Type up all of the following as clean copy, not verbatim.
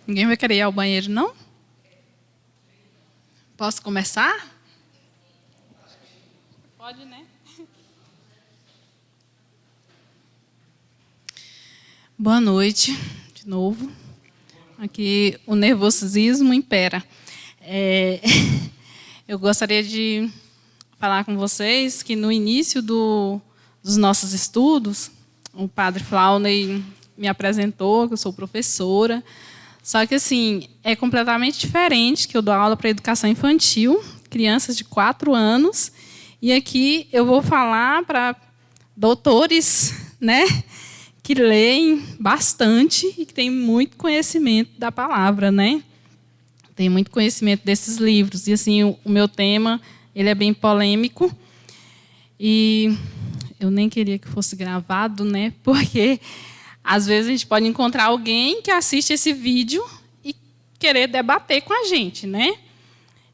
Ninguém vai querer ir ao banheiro, não? Posso começar? Pode, né? Boa noite, de novo. Aqui o nervosismo impera. Eu gostaria de falar com vocês que no início dos nossos estudos, o padre Flauney me apresentou, que eu sou professora. Só que, assim, é completamente diferente, que eu dou aula para educação infantil, crianças de 4 anos, e aqui eu vou falar para doutores, né, que leem bastante e que têm muito conhecimento da palavra, né? Tem muito conhecimento desses livros. E, assim, o meu tema, ele é bem polêmico, e eu nem queria que fosse gravado, né, porque às vezes a gente pode encontrar alguém que assiste esse vídeo e querer debater com a gente, né?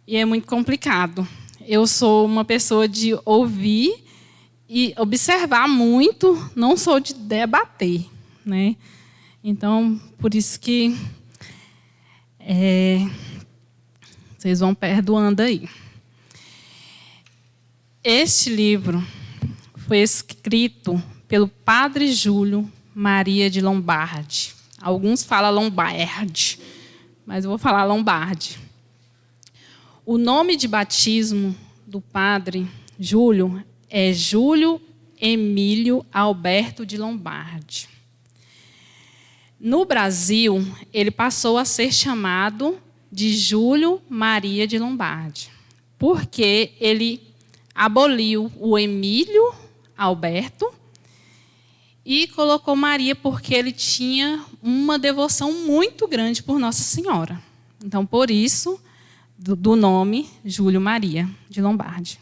E é muito complicado. Eu sou uma pessoa de ouvir e observar muito, não sou de debater, né? Então, por isso que vocês vão perdoando aí. Este livro foi escrito pelo Padre Júlio Maria de Lombardi. Alguns falam Lombardi, mas eu vou falar Lombardi. O nome de batismo do padre Júlio é Júlio Emílio Alberto de Lombardi. No Brasil, ele passou a ser chamado de Júlio Maria de Lombardi, porque ele aboliu o Emílio Alberto e colocou Maria porque ele tinha uma devoção muito grande por Nossa Senhora. Então, por isso, do nome Júlio Maria de Lombardi.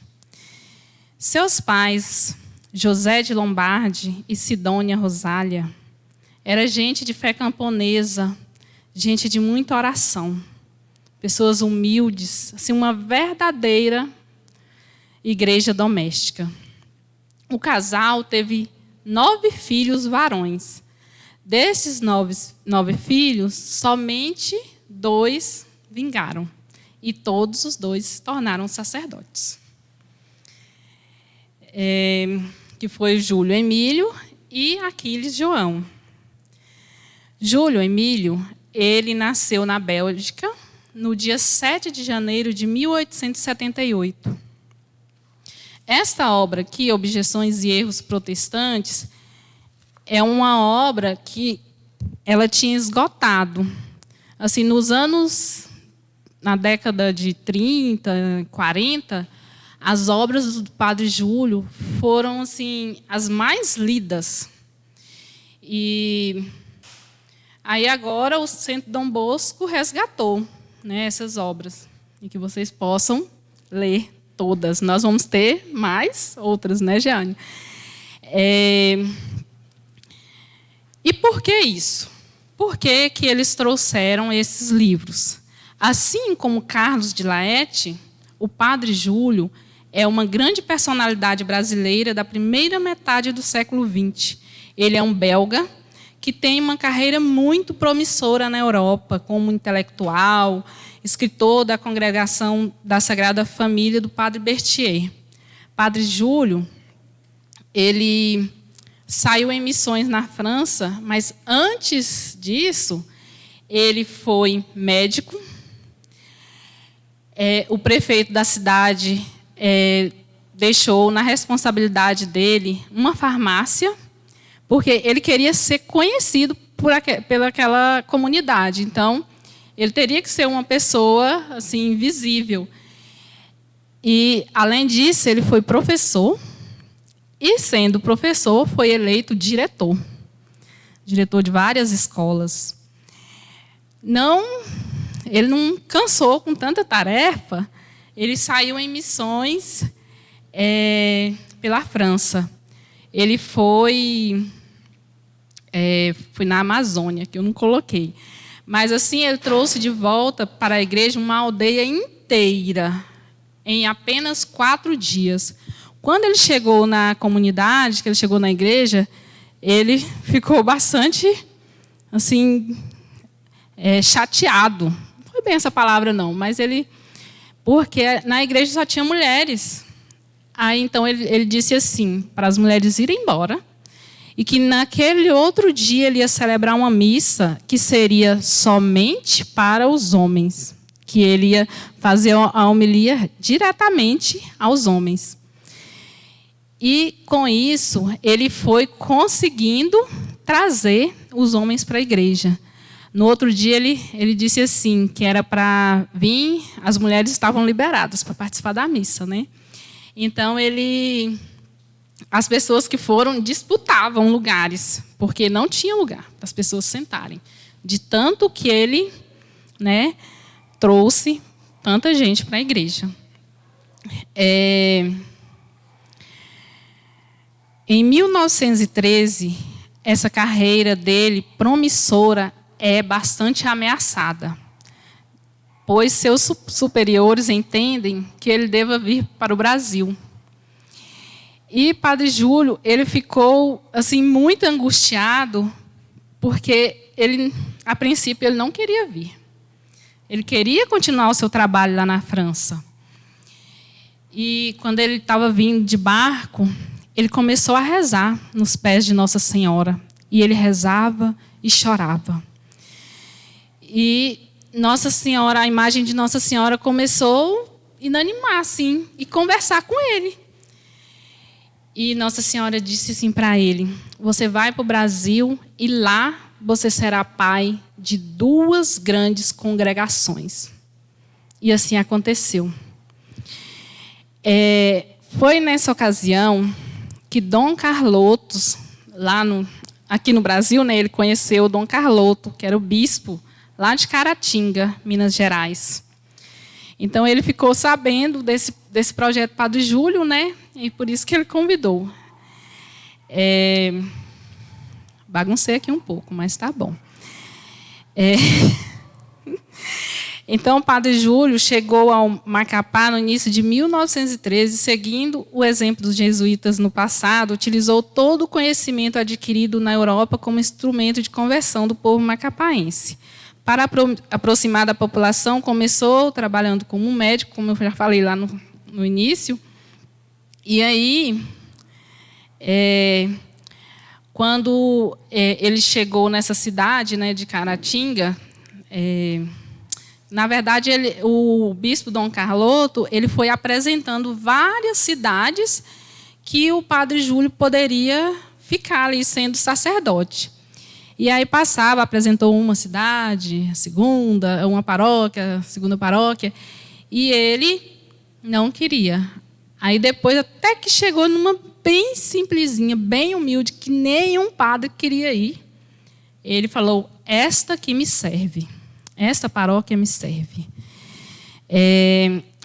Seus pais, José de Lombardi e Sidônia Rosália, era gente de fé camponesa, gente de muita oração, pessoas humildes, assim, uma verdadeira igreja doméstica. O casal teve 9 filhos varões. Desses 9 filhos, somente 2 vingaram. E todos os 2 se tornaram sacerdotes. Que foi Júlio Emílio e Aquiles João. Júlio Emílio, ele nasceu na Bélgica no dia 7 de janeiro de 1878. Esta obra aqui, Objeções e Erros Protestantes, é uma obra que ela tinha esgotado. Assim, na década de 30, 40, as obras do Padre Júlio foram, assim, as mais lidas. E aí agora o Centro Dom Bosco resgatou, né, essas obras, e que vocês possam ler todas. Nós vamos ter mais outras, né, Jeane? E por que isso? Por que eles trouxeram esses livros? Assim como Carlos de Laet, o Padre Júlio é uma grande personalidade brasileira da primeira metade do século XX. Ele é um belga que tem uma carreira muito promissora na Europa, como intelectual, escritor da Congregação da Sagrada Família do Padre Berthier. Padre Júlio, ele saiu em missões na França, mas antes disso, ele foi médico. O prefeito da cidade deixou na responsabilidade dele uma farmácia, porque ele queria ser conhecido pelaquela comunidade. Então, ele teria que ser uma pessoa assim, visível. E, além disso, ele foi professor. E, sendo professor, foi eleito diretor de várias escolas. Ele não cansou com tanta tarefa, ele saiu em missões pela França. Ele foi na Amazônia, que eu não coloquei. Mas, assim, ele trouxe de volta para a igreja uma aldeia inteira, em apenas 4 dias. Quando ele chegou na comunidade, que ele chegou na igreja, ele ficou bastante, assim, chateado. Não foi bem essa palavra, não, mas porque na igreja só tinha mulheres. Aí, então, ele disse assim, para as mulheres irem embora, e que naquele outro dia ele ia celebrar uma missa que seria somente para os homens, que ele ia fazer a homilia diretamente aos homens. E, com isso, ele foi conseguindo trazer os homens para a igreja. No outro dia, ele disse assim, que era para vir, as mulheres estavam liberadas para participar da missa, né? Então, as pessoas que foram disputavam lugares, porque não tinha lugar para as pessoas sentarem. De tanto que ele, né, trouxe tanta gente para a igreja. Em 1913, essa carreira dele, promissora, é bastante ameaçada, pois seus superiores entendem que ele deva vir para o Brasil. E Padre Júlio, ele ficou assim muito angustiado, porque a princípio ele não queria vir. Ele queria continuar o seu trabalho lá na França. E quando ele estava vindo de barco, ele começou a rezar nos pés de Nossa Senhora. E ele rezava e chorava. E Nossa Senhora, a imagem de Nossa Senhora começou a inanimar, assim, e conversar com ele. E Nossa Senhora disse assim para ele: você vai para o Brasil e lá você será pai de 2 grandes congregações. E assim aconteceu. Foi nessa ocasião que Dom Carlotos, aqui no Brasil, né, ele conheceu o Dom Carloto, que era o bispo lá de Caratinga, Minas Gerais. Então, ele ficou sabendo desse projeto Padre Júlio, né, e por isso que ele convidou. Baguncei aqui um pouco, mas está bom. Então, o Padre Júlio chegou ao Macapá no início de 1913, seguindo o exemplo dos jesuítas no passado, utilizou todo o conhecimento adquirido na Europa como instrumento de conversão do povo macapaense. Para aproximar da população, começou trabalhando como médico, como eu já falei lá no início. E aí, quando ele chegou nessa cidade, né, de Caratinga, na verdade, o bispo Dom Carloto, ele foi apresentando várias cidades que o Padre Júlio poderia ficar ali sendo sacerdote. E aí apresentou uma cidade, a segunda, uma paróquia, a segunda paróquia, e ele não queria. Aí depois, até que chegou numa bem simplesinha, bem humilde, que nenhum padre queria ir, ele falou: esta que me serve. Esta paróquia me serve.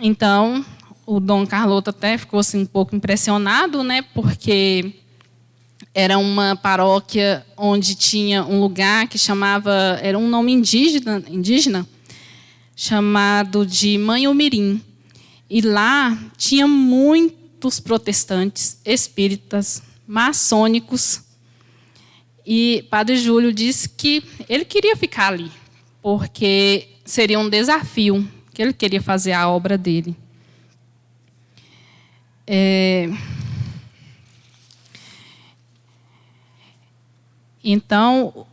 Então, o Dom Carloto até ficou assim, um pouco impressionado, né, porque era uma paróquia onde tinha um lugar que era um nome indígena chamado de Manhumirim. E lá tinha muitos protestantes, espíritas, maçônicos. E Padre Júlio disse que ele queria ficar ali, porque seria um desafio, que ele queria fazer a obra dele. Então,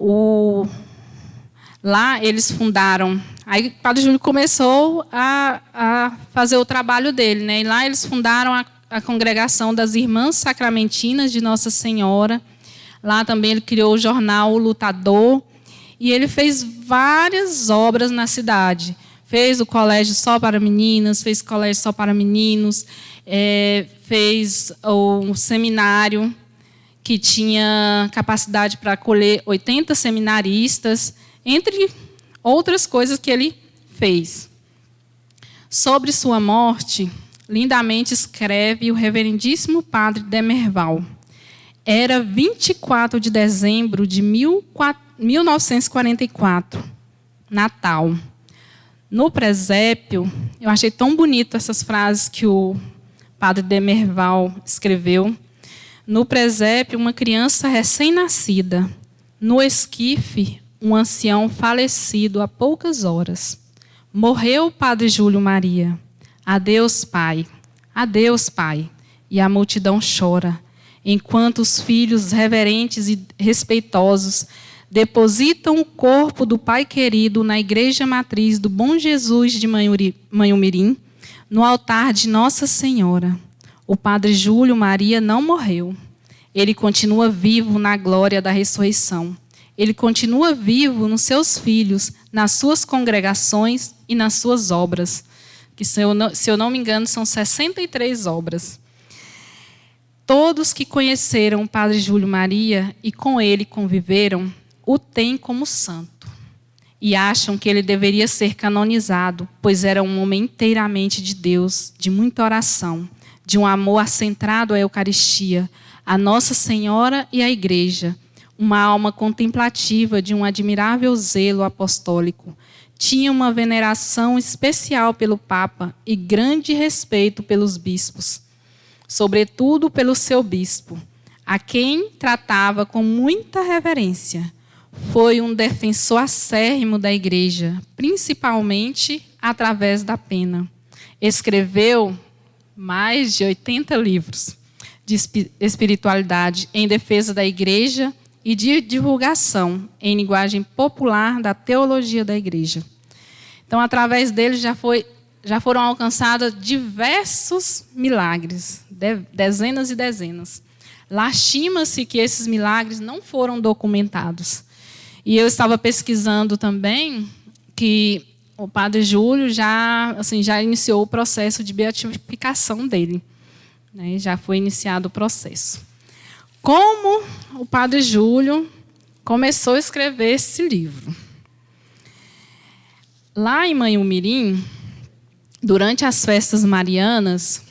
lá eles fundaram. Aí o Padre Júlio começou a fazer o trabalho dele, né? E lá eles fundaram a congregação das Irmãs Sacramentinas de Nossa Senhora. Lá também ele criou o jornal O Lutador. E ele fez várias obras na cidade. Fez o colégio só para meninas, fez colégio só para meninos, fez o seminário, que tinha capacidade para acolher 80 seminaristas, entre outras coisas que ele fez. Sobre sua morte, lindamente escreve o reverendíssimo padre Demerval. Era 24 de dezembro de 1944, Natal. No presépio, eu achei tão bonito essas frases que o padre Demerval escreveu. No presépio, uma criança recém-nascida. No esquife, um ancião falecido há poucas horas. Morreu o padre Júlio Maria. Adeus, pai. Adeus, pai. E a multidão chora, enquanto os filhos reverentes e respeitosos depositam o corpo do pai querido na igreja matriz do Bom Jesus de Manhumirim, no altar de Nossa Senhora. O padre Júlio Maria não morreu. Ele continua vivo na glória da ressurreição. Ele continua vivo nos seus filhos, nas suas congregações e nas suas obras, que, se eu não me engano, são 63 obras. Todos que conheceram o padre Júlio Maria e com ele conviveram, o têm como santo. E acham que ele deveria ser canonizado, pois era um homem inteiramente de Deus, de muita oração, de um amor centrado à Eucaristia, a Nossa Senhora e à Igreja, uma alma contemplativa de um admirável zelo apostólico. Tinha uma veneração especial pelo Papa e grande respeito pelos bispos, sobretudo pelo seu bispo, a quem tratava com muita reverência. Foi um defensor acérrimo da Igreja, principalmente através da pena. Escreveu mais de 80 livros de espiritualidade em defesa da Igreja e de divulgação em linguagem popular da teologia da Igreja. Então, através dele já foram alcançados diversos milagres, dezenas e dezenas. Lastima-se que esses milagres não foram documentados. E eu estava pesquisando também que o padre Júlio já iniciou o processo de beatificação dele. Né? Já foi iniciado o processo. Como o padre Júlio começou a escrever esse livro? Lá em Manhumirim, durante as festas marianas,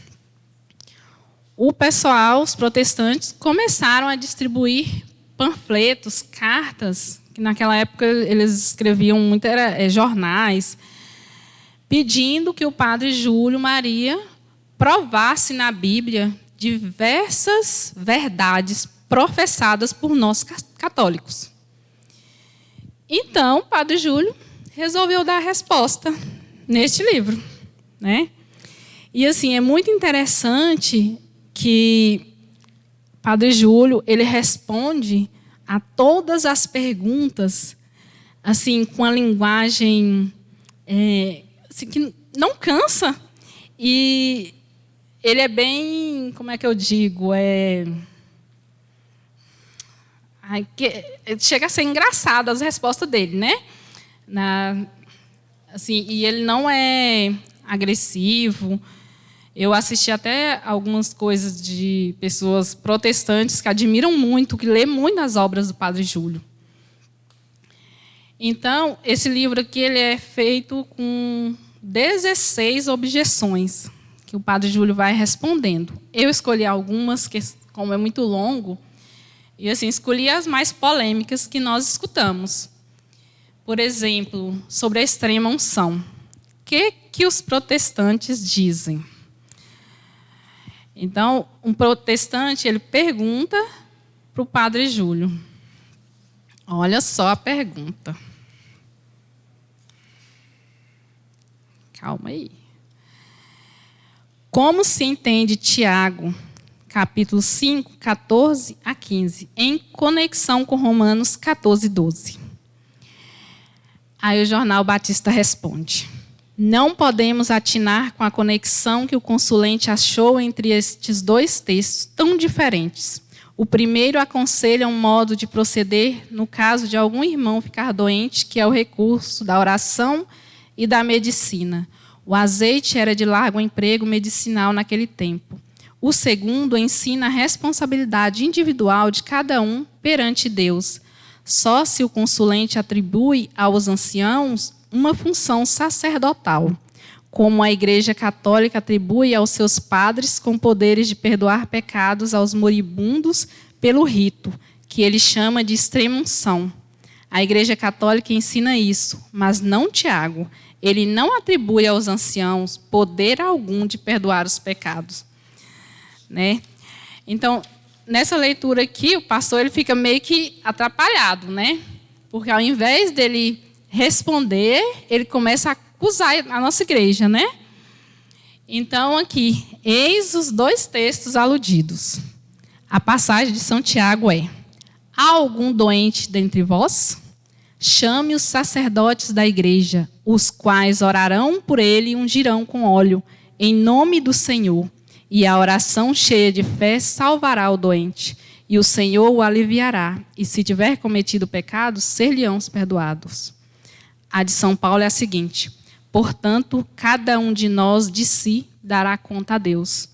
o pessoal, os protestantes, começaram a distribuir panfletos, cartas, que naquela época eles escreviam muito, jornais, pedindo que o padre Júlio Maria provasse na Bíblia diversas verdades professadas por nós católicos. Então, o padre Júlio resolveu dar a resposta neste livro, né? E assim, é muito interessante que o padre Júlio, ele responde a todas as perguntas assim, com a linguagem assim, que não cansa. E ele é bem, como é que eu digo? Chega a ser engraçado as respostas dele, né? Assim, e ele não é agressivo. Eu assisti até algumas coisas de pessoas protestantes que admiram muito, que lêem muito as obras do padre Júlio. Então, esse livro aqui ele é feito com 16 objeções que o padre Júlio vai respondendo. Eu escolhi algumas, que, como é muito longo, e assim, escolhi as mais polêmicas que nós escutamos. Por exemplo, sobre a extrema unção. O que os protestantes dizem? Então, um protestante, ele pergunta para o padre Júlio. Olha só a pergunta. Calma aí. Como se entende Tiago, capítulo 5, 14 a 15, em conexão com Romanos 14, 12? Aí o Jornal Batista responde: não podemos atinar com a conexão que o consulente achou entre estes dois textos tão diferentes. O primeiro aconselha um modo de proceder no caso de algum irmão ficar doente, que é o recurso da oração e da medicina. O azeite era de largo emprego medicinal naquele tempo. O segundo ensina a responsabilidade individual de cada um perante Deus. Só se o consulente atribui aos anciãos uma função sacerdotal, como a Igreja Católica atribui aos seus padres com poderes de perdoar pecados aos moribundos pelo rito, que ele chama de extrema-unção. A Igreja Católica ensina isso, mas não Tiago. Ele não atribui aos anciãos poder algum de perdoar os pecados. Né? Então, nessa leitura aqui, o pastor ele fica meio que atrapalhado, né? porque ao invés dele responder, ele começa a acusar a nossa igreja, né? Então, aqui, eis os dois textos aludidos. A passagem de São Tiago é: há algum doente dentre vós? Chame os sacerdotes da igreja, os quais orarão por ele e ungirão com óleo, em nome do Senhor. E a oração cheia de fé salvará o doente, e o Senhor o aliviará. E se tiver cometido pecados, ser-lhe-ão perdoados. A de São Paulo é a seguinte: portanto, cada um de nós de si dará conta a Deus.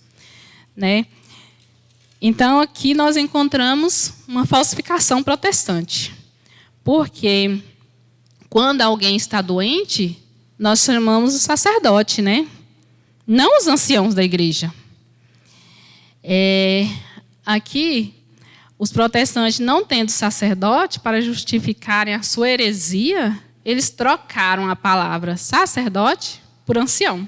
Né? Então, aqui nós encontramos uma falsificação protestante. Porque quando alguém está doente, nós chamamos o sacerdote, né? Não os anciãos da igreja. Aqui, os protestantes, não tendo sacerdote, para justificarem a sua heresia, eles trocaram a palavra sacerdote por ancião.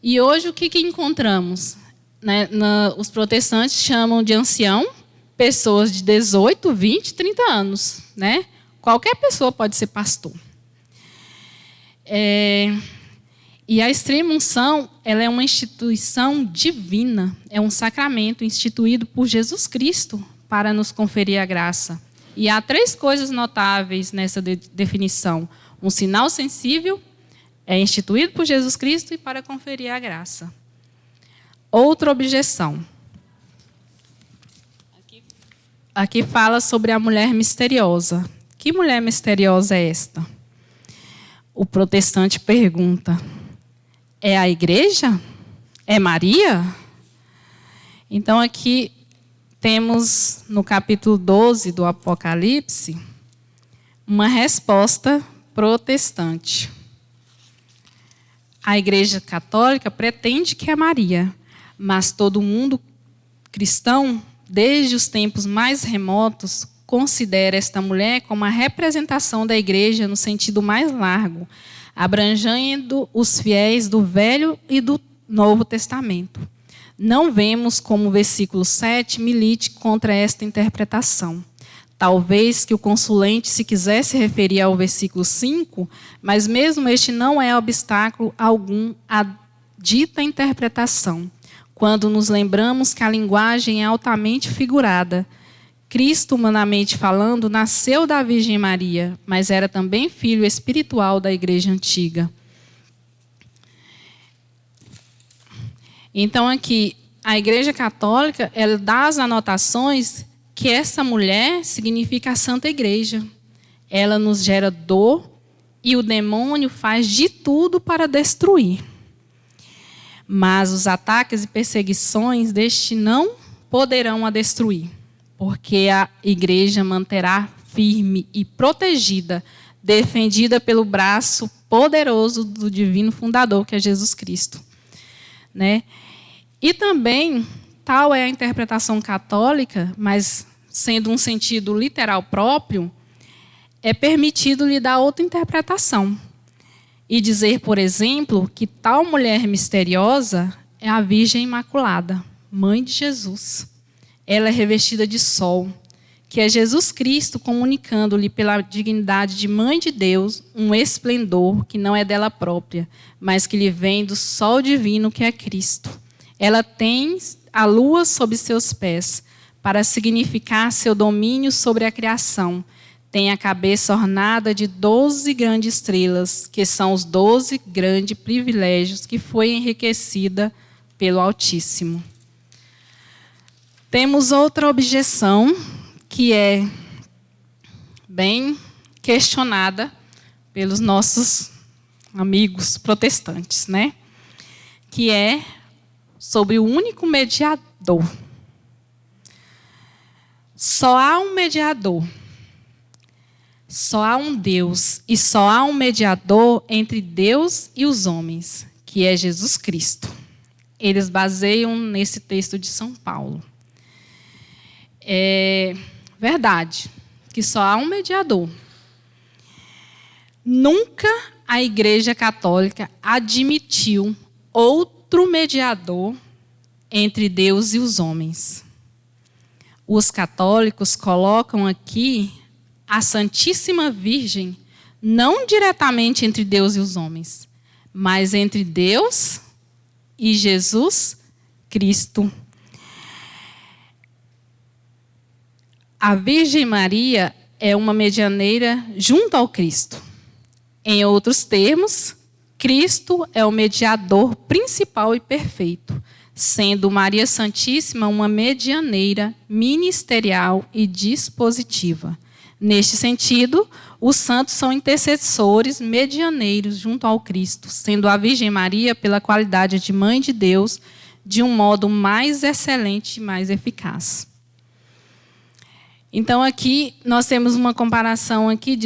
E hoje o que encontramos? Né? Os protestantes chamam de ancião pessoas de 18, 20, 30 anos. Né? Qualquer pessoa pode ser pastor. E a extrema-unção, ela é uma instituição divina, é um sacramento instituído por Jesus Cristo para nos conferir a graça. E há 3 coisas notáveis nessa definição. Um sinal sensível, é instituído por Jesus Cristo e para conferir a graça. Outra objeção. Aqui fala sobre a mulher misteriosa. Que mulher misteriosa é esta? O protestante pergunta: é a igreja? É Maria? Então, aqui temos, no capítulo 12 do Apocalipse, uma resposta protestante. A Igreja Católica pretende que é Maria, mas todo mundo cristão, desde os tempos mais remotos, considera esta mulher como a representação da Igreja no sentido mais largo, abrangendo os fiéis do Velho e do Novo Testamento. Não vemos como o versículo 7 milite contra esta interpretação. Talvez que o consulente se quisesse referir ao versículo 5, mas mesmo este não é obstáculo algum à dita interpretação, quando nos lembramos que a linguagem é altamente figurada. Cristo, humanamente falando, nasceu da Virgem Maria, mas era também filho espiritual da Igreja Antiga. Então, aqui, a Igreja Católica, ela dá as anotações que essa mulher significa a Santa Igreja. Ela nos gera dor e o demônio faz de tudo para destruir. Mas os ataques e perseguições deste não poderão a destruir, porque a igreja manterá firme e protegida, defendida pelo braço poderoso do divino fundador, que é Jesus Cristo. Né? E também, tal é a interpretação católica, mas sendo um sentido literal próprio, é permitido lhe dar outra interpretação. E dizer, por exemplo, que tal mulher misteriosa é a Virgem Imaculada, mãe de Jesus. Ela é revestida de sol, que é Jesus Cristo comunicando-lhe pela dignidade de mãe de Deus um esplendor que não é dela própria, mas que lhe vem do sol divino que é Cristo. Ela tem a lua sob seus pés, para significar seu domínio sobre a criação. Tem a cabeça ornada de 12 grandes estrelas, que são os 12 grandes privilégios que foi enriquecida pelo Altíssimo. Temos outra objeção, que é bem questionada pelos nossos amigos protestantes, né? Que é sobre o único mediador. Só há um mediador. Só há um Deus e só há um mediador entre Deus e os homens, que é Jesus Cristo. Eles baseiam nesse texto de São Paulo. É verdade que só há um mediador. Nunca a Igreja Católica admitiu outro mediador entre Deus e os homens. Os católicos colocam aqui a Santíssima Virgem, não diretamente entre Deus e os homens, mas entre Deus e Jesus Cristo. A Virgem Maria é uma medianeira junto ao Cristo. Em outros termos, Cristo é o mediador principal e perfeito, sendo Maria Santíssima uma medianeira ministerial e dispositiva. Neste sentido, os santos são intercessores medianeiros junto ao Cristo, sendo a Virgem Maria, pela qualidade de Mãe de Deus, de um modo mais excelente e mais eficaz. Então, aqui nós temos uma comparação aqui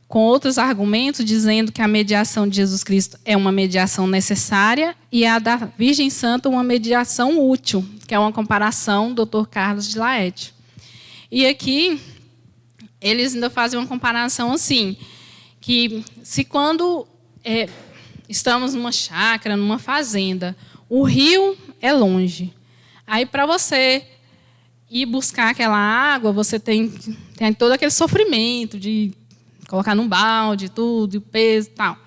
com outros argumentos, dizendo que a mediação de Jesus Cristo é uma mediação necessária e a da Virgem Santa uma mediação útil, que é uma comparação do Dr. Carlos de Laet. E aqui eles ainda fazem uma comparação assim, que se quando estamos numa chácara, numa fazenda, o rio é longe. Aí, para você ir buscar aquela água, você tem todo aquele sofrimento de colocar num balde, tudo, o peso e tal.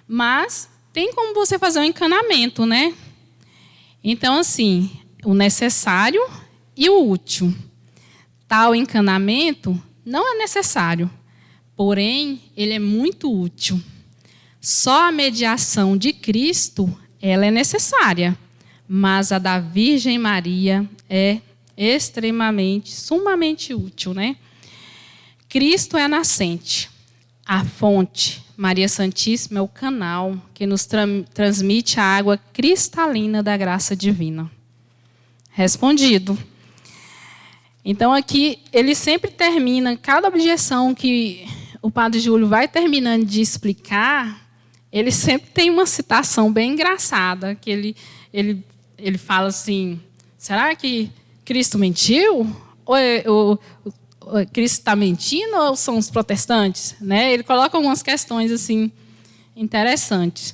Mas tem como você fazer um encanamento, né? Então, assim, o necessário e o útil. Tal encanamento não é necessário, porém, ele é muito útil. Só a mediação de Cristo, ela é necessária, mas a da Virgem Maria é extremamente, sumamente útil, né? Cristo é a nascente, a fonte. Maria Santíssima é o canal que nos transmite a água cristalina da graça divina. Respondido. Então, aqui, ele sempre termina, cada objeção que o Padre Júlio vai terminando de explicar, ele sempre tem uma citação bem engraçada, que ele fala assim, será que Cristo mentiu? Ou Cristo está mentindo ou são os protestantes? Né? Ele coloca algumas questões assim, interessantes.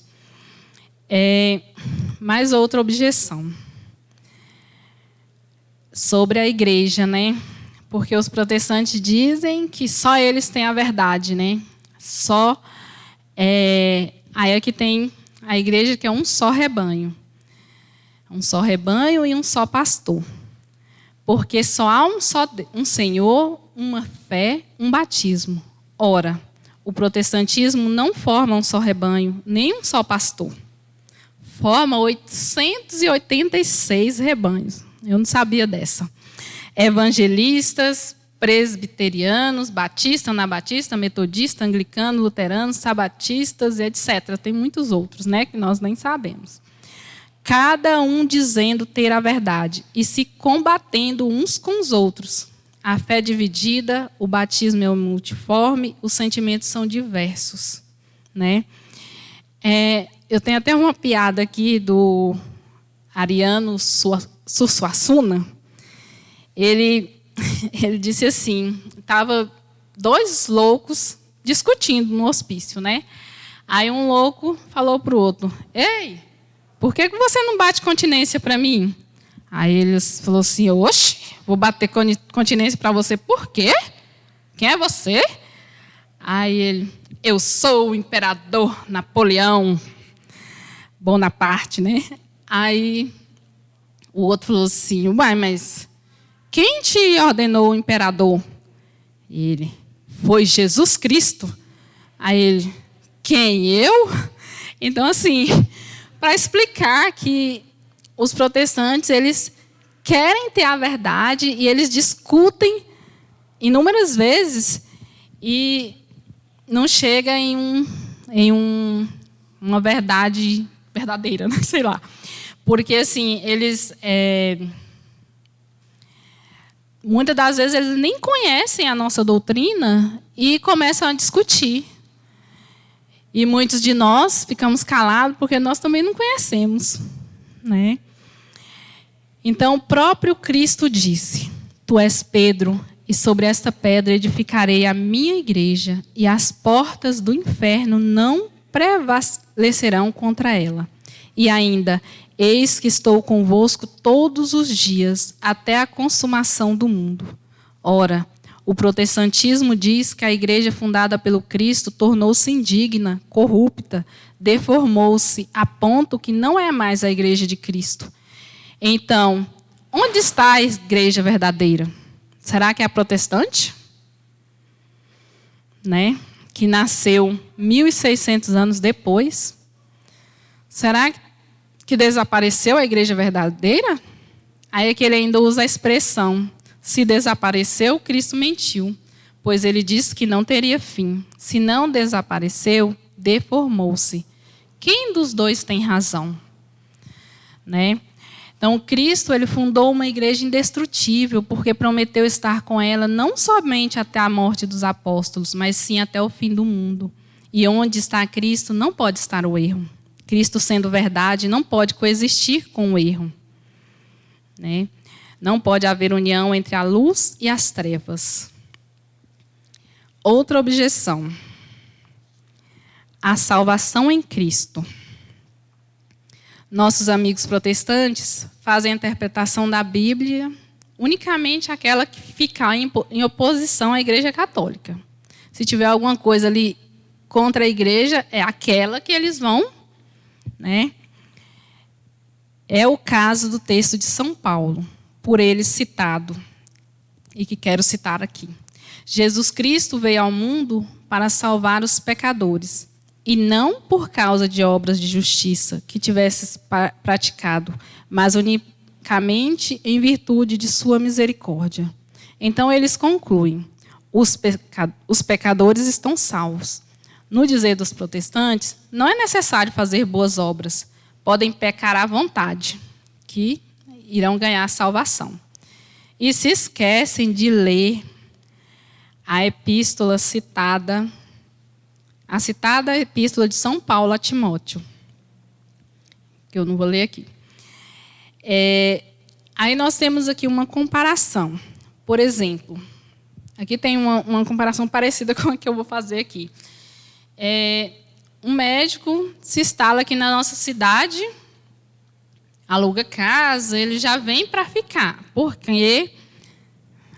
Mais outra objeção. Sobre a igreja, né? Porque os protestantes dizem que só eles têm a verdade, né? Aí é que tem a igreja que é um só rebanho. Um só rebanho e um só pastor. Porque só há um Senhor, uma fé, um batismo. Ora, o protestantismo não forma um só rebanho, nem um só pastor. Forma 886 rebanhos. Eu não sabia dessa. Evangelistas, presbiterianos, batista, anabatista, metodista, anglicano, luterano, sabatistas, etc. Tem muitos outros, né, que nós nem sabemos. Cada um dizendo ter a verdade e se combatendo uns com os outros. A fé é dividida, o batismo é multiforme, os sentimentos são diversos, né? Eu tenho até uma piada aqui do Ariano Suassuna. Ele disse assim, estava 2 loucos discutindo no hospício, né? Aí um louco falou para o outro, ei, por que você não bate continência para mim? Aí ele falou assim, oxe, vou bater continência para você, por quê? Quem é você? Aí ele, eu sou o imperador Napoleão Bonaparte, né? Aí o outro falou assim, uai, mas quem te ordenou o imperador? Ele, foi Jesus Cristo. Aí ele, quem, eu? Então, assim, para explicar que os protestantes, eles querem ter a verdade e eles discutem inúmeras vezes e não chega em uma verdade verdadeira, né? Sei lá. Porque, assim, eles... muitas das vezes eles nem conhecem a nossa doutrina e começam a discutir. E muitos de nós ficamos calados porque nós também não conhecemos, né? Então, o próprio Cristo disse, tu és Pedro, e sobre esta pedra edificarei a minha igreja, e as portas do inferno não prevalecerão contra ela. E ainda, eis que estou convosco todos os dias, até a consumação do mundo. Ora, O protestantismo diz que a igreja fundada pelo Cristo tornou-se indigna, corrupta, deformou-se, a ponto que não é mais a igreja de Cristo. Então, onde está a igreja verdadeira? Será que é a protestante? Né? Que nasceu 1.600 anos depois. Será que desapareceu a igreja verdadeira? Aí é que ele ainda usa a expressão: se desapareceu, Cristo mentiu, pois ele disse que não teria fim. Se não desapareceu, deformou-se. Quem dos dois tem razão? Né? Então, Cristo ele fundou uma igreja indestrutível, porque prometeu estar com ela não somente até a morte dos apóstolos, mas sim até o fim do mundo. E onde está Cristo, não pode estar o erro. Cristo, sendo verdade, não pode coexistir com o erro. Né? Não pode haver união entre a luz e as trevas. Outra objeção: a salvação em Cristo. Nossos amigos protestantes fazem a interpretação da Bíblia unicamente aquela que fica em oposição à Igreja Católica. Se tiver alguma coisa ali contra a Igreja, é aquela que eles vão, né? É o caso do texto de São Paulo, por eles citado, e que quero citar aqui. Jesus Cristo veio ao mundo para salvar os pecadores, e não por causa de obras de justiça que tivesses praticado, mas unicamente em virtude de sua misericórdia. Então eles concluem: os pecadores estão salvos. No dizer dos protestantes, não é necessário fazer boas obras, podem pecar à vontade, que irão ganhar salvação. E se esquecem de ler a epístola citada, a citada epístola de São Paulo a Timóteo, que eu não vou ler aqui. Aí nós temos aqui uma comparação. Por exemplo, aqui tem uma comparação parecida com a que eu vou fazer aqui. Um médico se instala aqui na nossa cidade, aluga casa, ele já vem para ficar, porque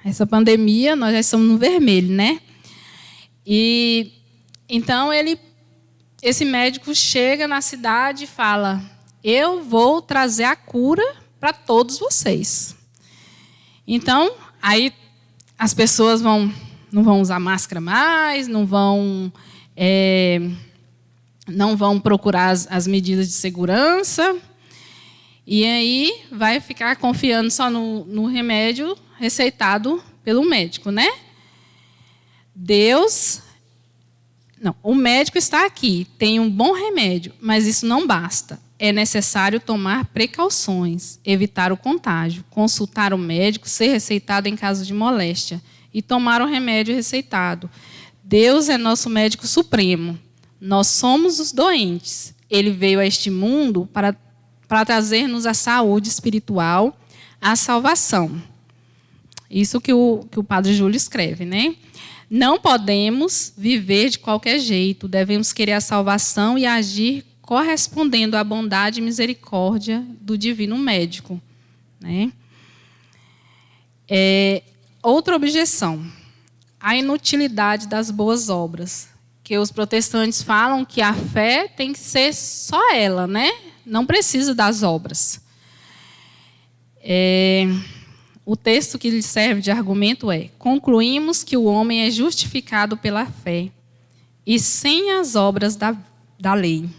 essa pandemia nós já estamos no vermelho, né? E então esse médico chega na cidade e fala: eu vou trazer a cura para todos vocês. Então, aí as pessoas não vão usar máscara mais, não vão procurar as medidas de segurança, e aí vai ficar confiando só no remédio receitado pelo médico, né? O médico está aqui, tem um bom remédio, mas isso não basta. É necessário tomar precauções, evitar o contágio, consultar o médico, ser receitado em caso de moléstia e tomar o remédio receitado. Deus é nosso médico supremo. Nós somos os doentes. Ele veio a este mundo para trazer-nos a saúde espiritual, a salvação. Isso que o padre Júlio escreve, né? Não podemos viver de qualquer jeito, devemos querer a salvação e agir correspondendo à bondade e misericórdia do divino médico. Né? Outra objeção: a inutilidade das boas obras. Que os protestantes falam que a fé tem que ser só ela, né? Não precisa das obras. O texto que lhe serve de argumento é: concluímos que o homem é justificado pela fé e sem as obras da lei.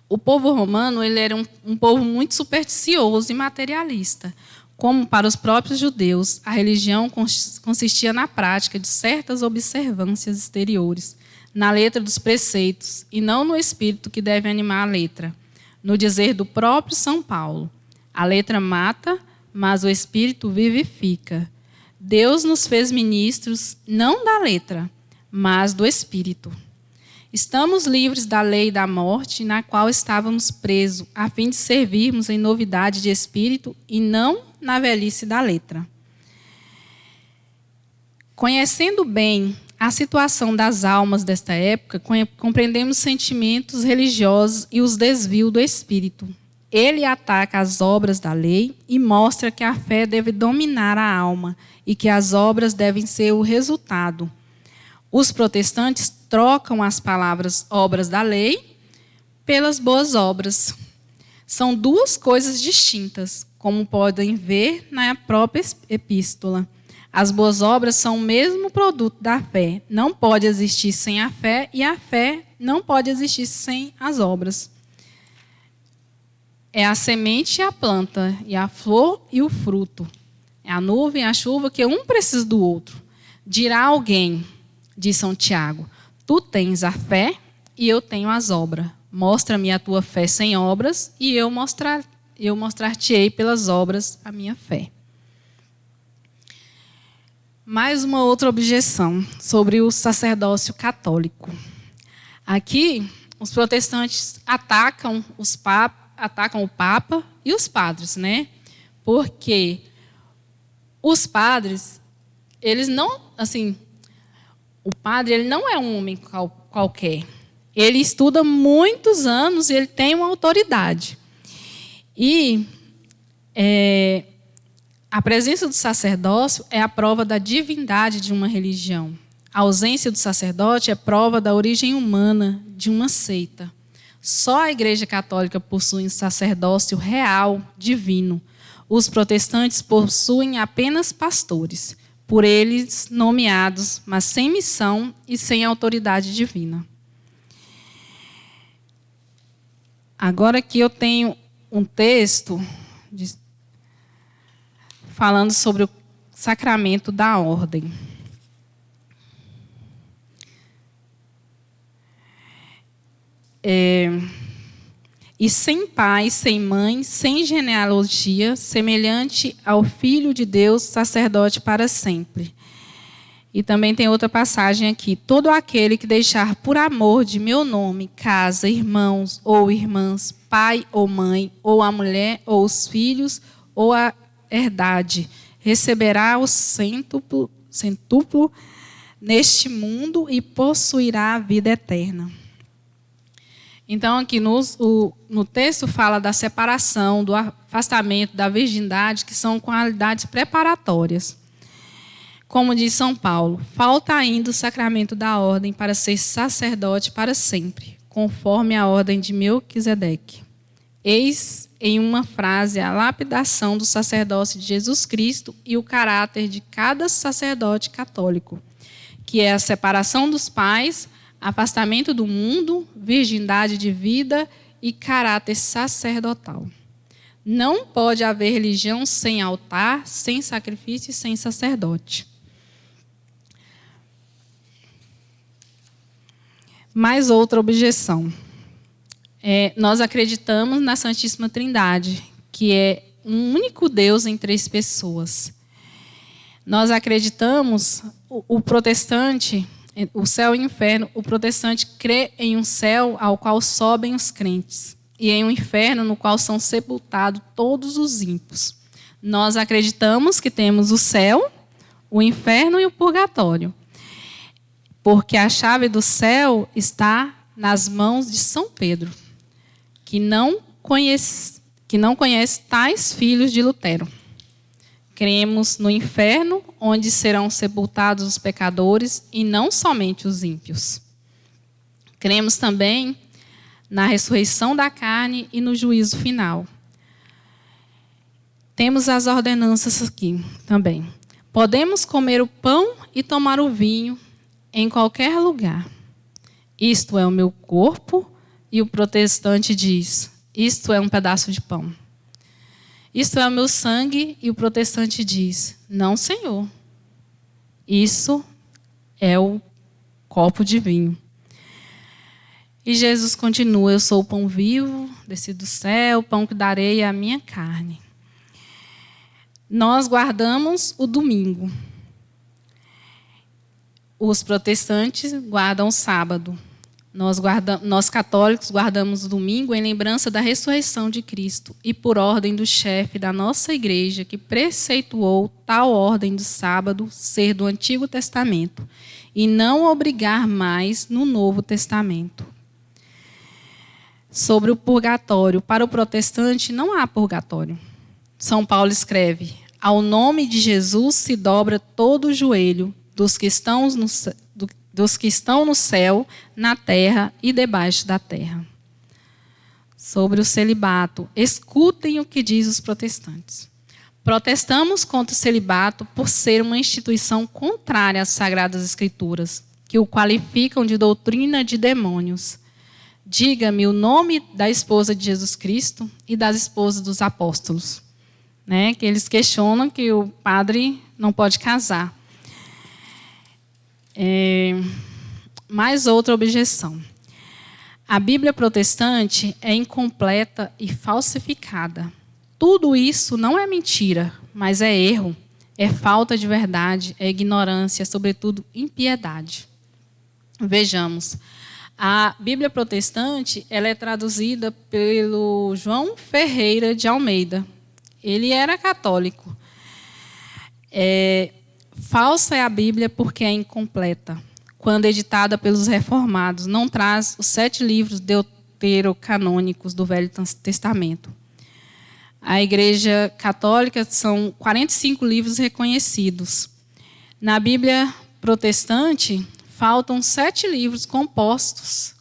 O povo romano ele era um povo muito supersticioso e materialista. Como para os próprios judeus, a religião consistia na prática de certas observâncias exteriores, na letra dos preceitos, e não no espírito que deve animar a letra. No dizer do próprio São Paulo: a letra mata, mas o espírito vivifica. Deus nos fez ministros não da letra, mas do espírito. Estamos livres da lei da morte, na qual estávamos presos, a fim de servirmos em novidade de espírito e não na velhice da letra. Conhecendo bem a situação das almas desta época, compreendemos sentimentos religiosos e os desvios do espírito. Ele ataca as obras da lei e mostra que a fé deve dominar a alma e que as obras devem ser o resultado. Os protestantes trocam as palavras obras da lei pelas boas obras. São duas coisas distintas, como podem ver na própria epístola. As boas obras são o mesmo produto da fé. Não pode existir sem a fé e a fé não pode existir sem as obras. É a semente e a planta, e a flor e o fruto. É a nuvem e a chuva, que um precisa do outro. Dirá alguém, diz São Tiago, tu tens a fé e eu tenho as obras. Mostra-me a tua fé sem obras e eu mostrar-te-ei pelas obras a minha fé. Mais uma outra objeção sobre o sacerdócio católico. Aqui, os protestantes atacam o Papa e os padres, né? Porque os padres, eles não, assim, o padre ele não é um homem qualquer. Ele estuda muitos anos e ele tem uma autoridade. E a presença do sacerdócio é a prova da divindade de uma religião. A ausência do sacerdote é prova da origem humana de uma seita. Só a Igreja Católica possui um sacerdócio real, divino. Os protestantes possuem apenas pastores, por eles nomeados, mas sem missão e sem autoridade divina. Agora aqui eu tenho um texto falando sobre o sacramento da ordem. E sem pai, sem mãe, sem genealogia, semelhante ao Filho de Deus, sacerdote para sempre. E também tem outra passagem aqui. Todo aquele que deixar por amor de meu nome, casa, irmãos ou irmãs, pai ou mãe, ou a mulher, ou os filhos, ou a herdade, receberá o centúplo neste mundo e possuirá a vida eterna. Então, aqui no texto fala da separação, do afastamento, da virgindade, que são qualidades preparatórias. Como diz São Paulo, falta ainda o sacramento da ordem para ser sacerdote para sempre, conforme a ordem de Melquisedeque. Eis, em uma frase, a lapidação do sacerdócio de Jesus Cristo e o caráter de cada sacerdote católico, que é a separação dos pais, afastamento do mundo, virgindade de vida e caráter sacerdotal. Não pode haver religião sem altar, sem sacrifício e sem sacerdote. Mais outra objeção. Nós acreditamos na Santíssima Trindade, que é um único Deus em 3 pessoas. Nós acreditamos, o protestante, o céu e o inferno, o protestante crê em um céu ao qual sobem os crentes e em um inferno no qual são sepultados todos os ímpios. Nós acreditamos que temos o céu, o inferno e o purgatório, porque a chave do céu está nas mãos de São Pedro, que não conhece tais filhos de Lutero. Cremos no inferno, onde serão sepultados os pecadores e não somente os ímpios. Cremos também na ressurreição da carne e no juízo final. Temos as ordenanças aqui também. Podemos comer o pão e tomar o vinho em qualquer lugar. Isto é o meu corpo, e o protestante diz, isto é um pedaço de pão. Isto é o meu sangue, e o protestante diz, não, Senhor. Isso é o copo de vinho. E Jesus continua, eu sou o pão vivo, descido do céu, o pão que darei é a minha carne. Nós guardamos o domingo. Os protestantes guardam o sábado. Nós católicos guardamos o domingo em lembrança da ressurreição de Cristo e por ordem do chefe da nossa igreja, que preceituou tal ordem do sábado ser do Antigo Testamento e não obrigar mais no Novo Testamento. Sobre o purgatório. Para o protestante, não há purgatório. São Paulo escreve: ao nome de Jesus se dobra todo o joelho dos que estão no céu, na terra e debaixo da terra. Sobre o celibato. Escutem o que diz os protestantes. Protestamos contra o celibato por ser uma instituição contrária às Sagradas Escrituras, que o qualificam de doutrina de demônios. Diga-me o nome da esposa de Jesus Cristo e das esposas dos apóstolos. Né? Que eles questionam que o padre não pode casar. Mais outra objeção. A Bíblia protestante é incompleta e falsificada. Tudo isso não é mentira, mas é erro, é falta de verdade, é ignorância, sobretudo impiedade. Vejamos. A Bíblia protestante ela é traduzida pelo João Ferreira de Almeida. Ele era católico. Falsa é a Bíblia porque é incompleta. Quando editada pelos reformados, não traz os 7 livros deuterocanônicos do Velho Testamento. A Igreja Católica são 45 livros reconhecidos. Na Bíblia protestante, faltam 7 livros completos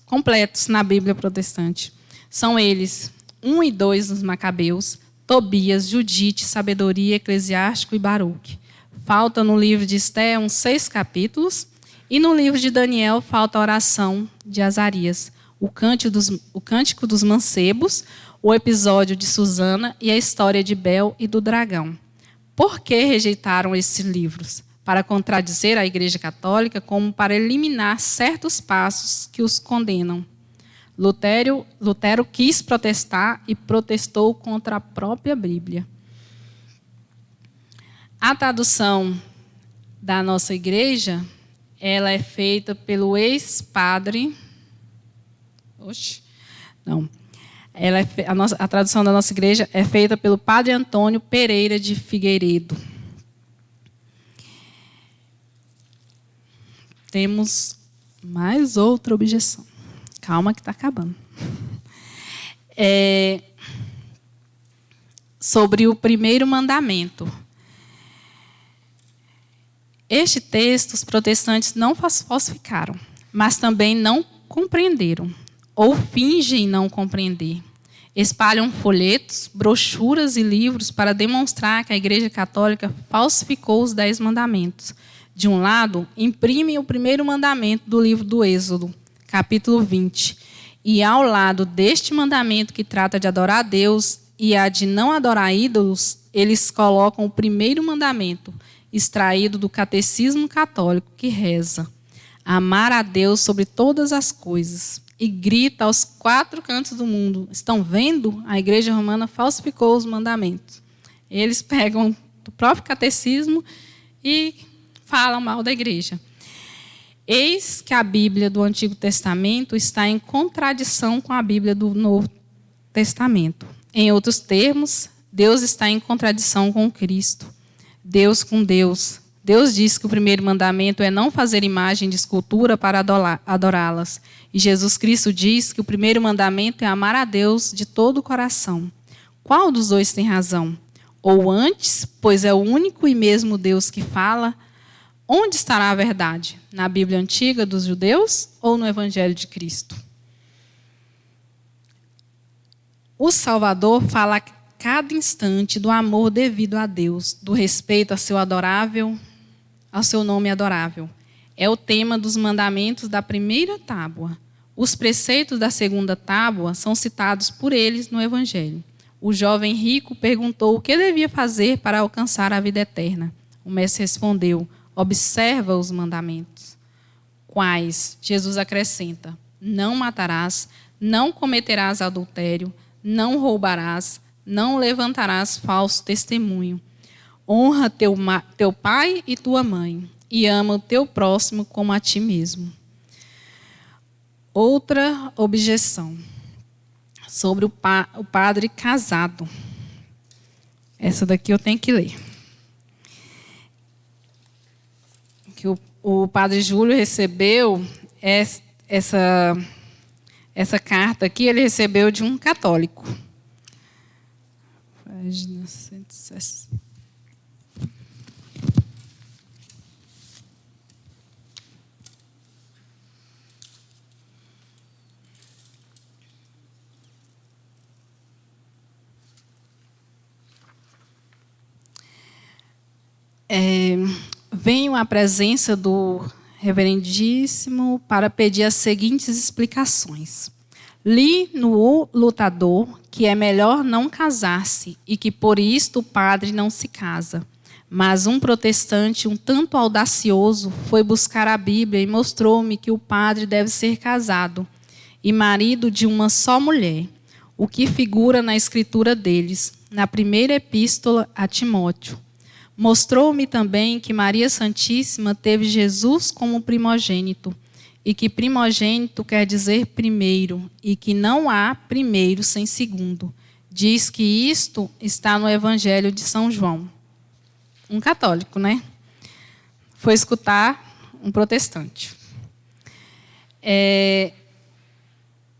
na Bíblia protestante. São eles 1 e 2 dos Macabeus, Tobias, Judite, Sabedoria, Eclesiástico e Baruque. Falta no livro de Esté uns 6 capítulos, e no livro de Daniel falta a oração de Azarias, o Cântico dos Mancebos, o episódio de Susana e a história de Bel e do dragão. Por que rejeitaram esses livros? Para contradizer a Igreja Católica, como para eliminar certos passos que os condenam. Lutero quis protestar e protestou contra a própria Bíblia. A tradução da nossa igreja, ela é feita pelo ex-padre... A tradução da nossa igreja é feita pelo padre Antônio Pereira de Figueiredo. Temos mais outra objeção. Calma que está acabando. Sobre o primeiro mandamento. Este texto os protestantes não falsificaram, mas também não compreenderam, ou fingem não compreender. Espalham folhetos, brochuras e livros para demonstrar que a Igreja Católica falsificou os 10 mandamentos. De um lado, imprimem o primeiro mandamento do livro do Êxodo, capítulo 20. E ao lado deste mandamento que trata de adorar a Deus e a de não adorar ídolos, eles colocam o primeiro mandamento, extraído do Catecismo Católico, que reza: amar a Deus sobre todas as coisas. E grita aos 4 cantos do mundo: estão vendo? A Igreja Romana falsificou os mandamentos. Eles pegam do próprio catecismo e falam mal da igreja. Eis que a Bíblia do Antigo Testamento está em contradição com a Bíblia do Novo Testamento. Em outros termos, Deus está em contradição com Cristo. Deus com Deus. Deus diz que o primeiro mandamento é não fazer imagem de escultura para adorá-las. E Jesus Cristo diz que o primeiro mandamento é amar a Deus de todo o coração. Qual dos dois tem razão? Ou antes, pois é o único e mesmo Deus que fala, onde estará a verdade? Na Bíblia antiga dos judeus ou no Evangelho de Cristo? O Salvador fala a cada instante do amor devido a Deus, do respeito ao seu nome adorável. É o tema dos mandamentos da primeira tábua. Os preceitos da segunda tábua são citados por eles no Evangelho. O jovem rico perguntou o que devia fazer para alcançar a vida eterna. O mestre respondeu: observa os mandamentos. Quais? Jesus acrescenta: não matarás, não cometerás adultério, não roubarás, não levantarás falso testemunho. Honra teu pai e tua mãe, e ama o teu próximo como a ti mesmo. Outra objeção sobre o padre casado. Essa daqui eu tenho que ler. Que o padre Júlio recebeu Essa carta aqui ele recebeu de um católico. Página 160. Venho à presença do Reverendíssimo para pedir as seguintes explicações. Li no O Lutador que é melhor não casar-se e que por isto o padre não se casa. Mas um protestante um tanto audacioso foi buscar a Bíblia e mostrou-me que o padre deve ser casado e marido de uma só mulher, o que figura na escritura deles, na primeira epístola a Timóteo. Mostrou-me também que Maria Santíssima teve Jesus como primogênito, e que primogênito quer dizer primeiro, e que não há primeiro sem segundo. Diz que isto está no Evangelho de São João. Um católico, né? Foi escutar um protestante.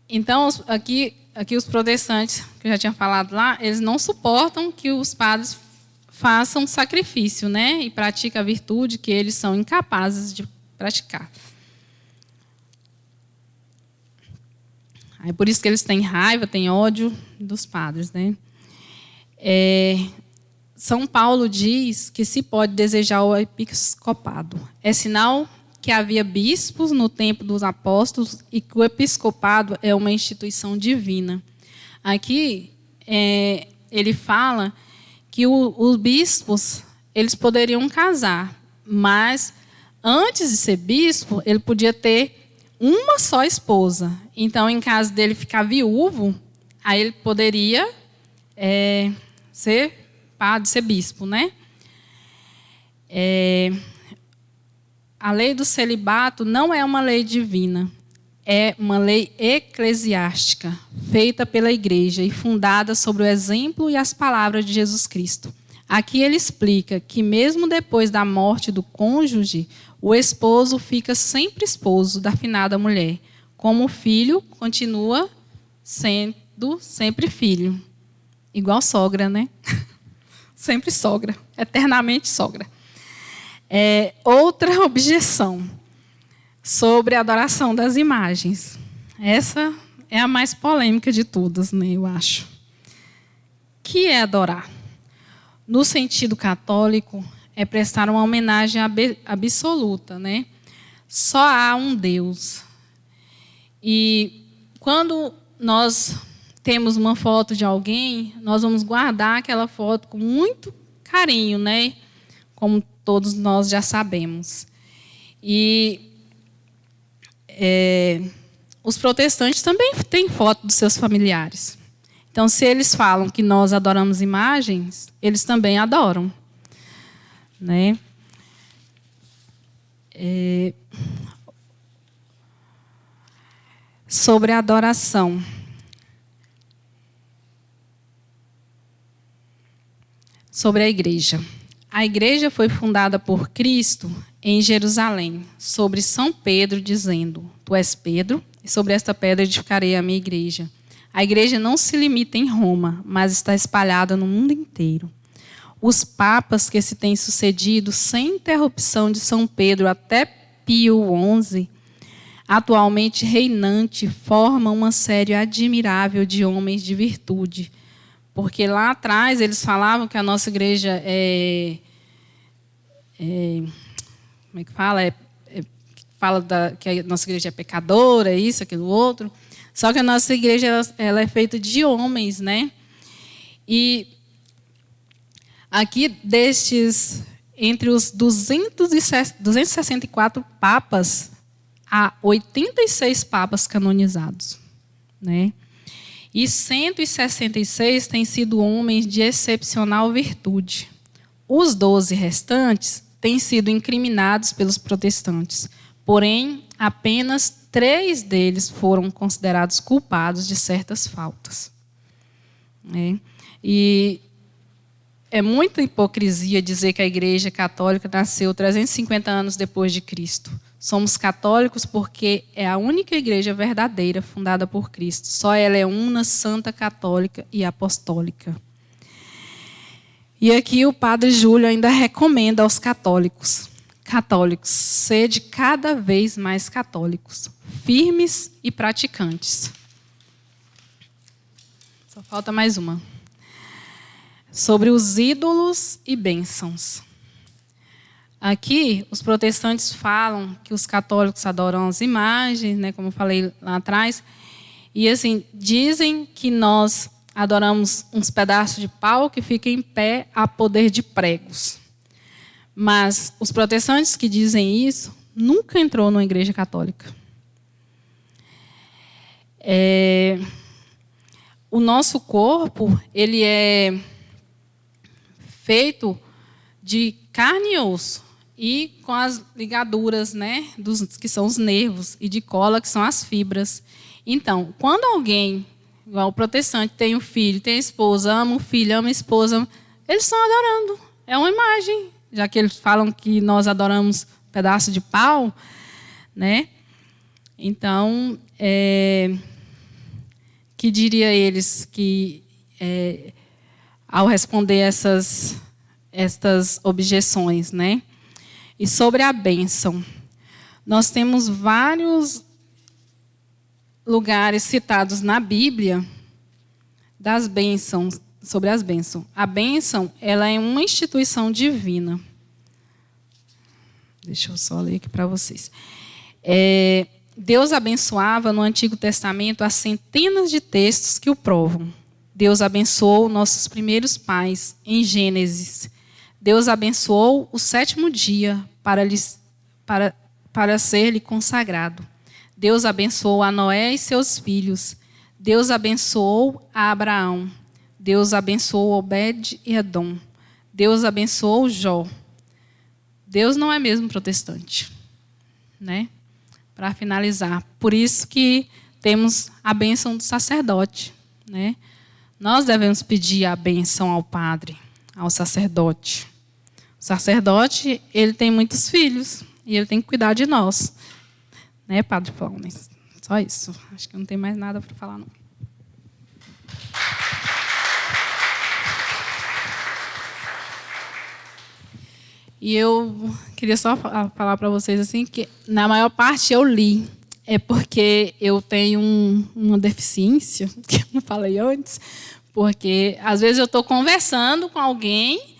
Então, aqui os protestantes, que eu já tinha falado lá, eles não suportam que os padres façam sacrifício, né? E praticam a virtude que eles são incapazes de praticar. É por isso que eles têm raiva, têm ódio dos padres, né? São Paulo diz que se pode desejar o episcopado. É sinal que havia bispos no tempo dos apóstolos e que o episcopado é uma instituição divina. Aqui, ele fala que os bispos eles poderiam casar, mas antes de ser bispo, ele podia ter uma só esposa. Então, em caso dele ficar viúvo, aí ele poderia ser padre, ser bispo, né? A lei do celibato não é uma lei divina, é uma lei eclesiástica, feita pela igreja e fundada sobre o exemplo e as palavras de Jesus Cristo. Aqui ele explica que mesmo depois da morte do cônjuge, o esposo fica sempre esposo da finada mulher, como o filho continua sendo sempre filho. Igual sogra, né? Sempre sogra, eternamente sogra. Outra objeção sobre a adoração das imagens. Essa é a mais polêmica de todas, né, eu acho. O que é adorar? No sentido católico, é prestar uma homenagem absoluta, né? Só há um Deus. E quando nós temos uma foto de alguém, nós vamos guardar aquela foto com muito carinho, né? Como todos nós já sabemos. E os protestantes também têm foto dos seus familiares. Então, se eles falam que nós adoramos imagens, eles também adoram, né? Sobre a adoração. Sobre a igreja. A igreja foi fundada por Cristo em Jerusalém, sobre São Pedro, dizendo: Tu és Pedro, e sobre esta pedra edificarei a minha igreja. A igreja não se limita em Roma, mas está espalhada no mundo inteiro. Os papas que se têm sucedido sem interrupção de São Pedro até Pio XI, atualmente reinante, formam uma série admirável de homens de virtude. Porque lá atrás eles falavam que a nossa igreja como é que fala? Que a nossa igreja é pecadora, isso, aquilo, outro. Só que a nossa igreja ela é feita de homens, né? E aqui entre os 264 papas, há 86 papas canonizados, né? E 166 têm sido homens de excepcional virtude. Os 12 restantes têm sido incriminados pelos protestantes. Porém, apenas 3 deles foram considerados culpados de certas faltas. E é muita hipocrisia dizer que a Igreja Católica nasceu 350 anos depois de Cristo. Somos católicos porque é a única igreja verdadeira fundada por Cristo. Só ela é una, santa, católica e apostólica. E aqui o Padre Júlio ainda recomenda aos católicos: sede cada vez mais católicos, firmes e praticantes. Só falta mais uma. Sobre os ídolos e bênçãos. Aqui, os protestantes falam que os católicos adoram as imagens, né, como eu falei lá atrás, e assim, dizem que nós adoramos uns pedaços de pau que ficam em pé a poder de pregos. Mas os protestantes que dizem isso nunca entrou numa igreja católica. O nosso corpo, ele é feito de carne e osso, e com as ligaduras, né, que são os nervos, e de cola, que são as fibras. Então, quando alguém, igual o protestante, tem um filho, tem a esposa, ama o filho, ama a esposa, eles estão adorando. É uma imagem, já que eles falam que nós adoramos um pedaço de pau, né? Então, que diria eles que, ao responder estas objeções, né? E sobre a bênção, nós temos vários lugares citados na Bíblia das bênçãos, sobre as bênçãos. A bênção, ela é uma instituição divina. Deixa eu só ler aqui para vocês. Deus abençoava no Antigo Testamento há centenas de textos que o provam. Deus abençoou nossos primeiros pais em Gênesis. Deus abençoou o 7º dia para ser-lhe consagrado. Deus abençoou a Noé e seus filhos. Deus abençoou a Abraão. Deus abençoou Obed e Edom. Deus abençoou Jó. Deus não é mesmo protestante, né? Para finalizar, por isso que temos a bênção do sacerdote, né? Nós devemos pedir a bênção ao padre, ao sacerdote. O sacerdote, ele tem muitos filhos e ele tem que cuidar de nós, né, Padre Paulo? Só isso. Acho que não tem mais nada para falar, não. E eu queria só falar para vocês assim que na maior parte eu li. É porque eu tenho uma deficiência, que eu não falei antes, porque às vezes eu estou conversando com alguém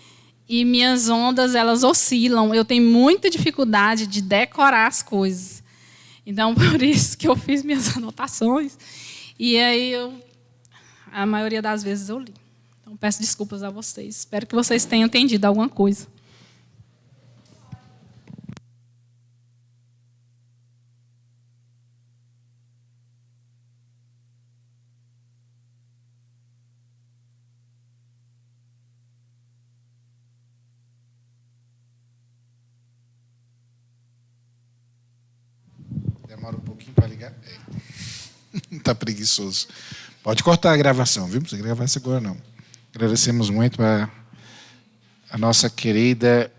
e minhas ondas elas oscilam. Eu tenho muita dificuldade de decorar as coisas. Então, por isso que eu fiz minhas anotações. E aí, a maioria das vezes eu li. Então, peço desculpas a vocês. Espero que vocês tenham entendido alguma coisa. Demora um pouquinho para ligar. Está preguiçoso. Pode cortar a gravação, viu? Não precisa gravar isso agora, não. Agradecemos muito a nossa querida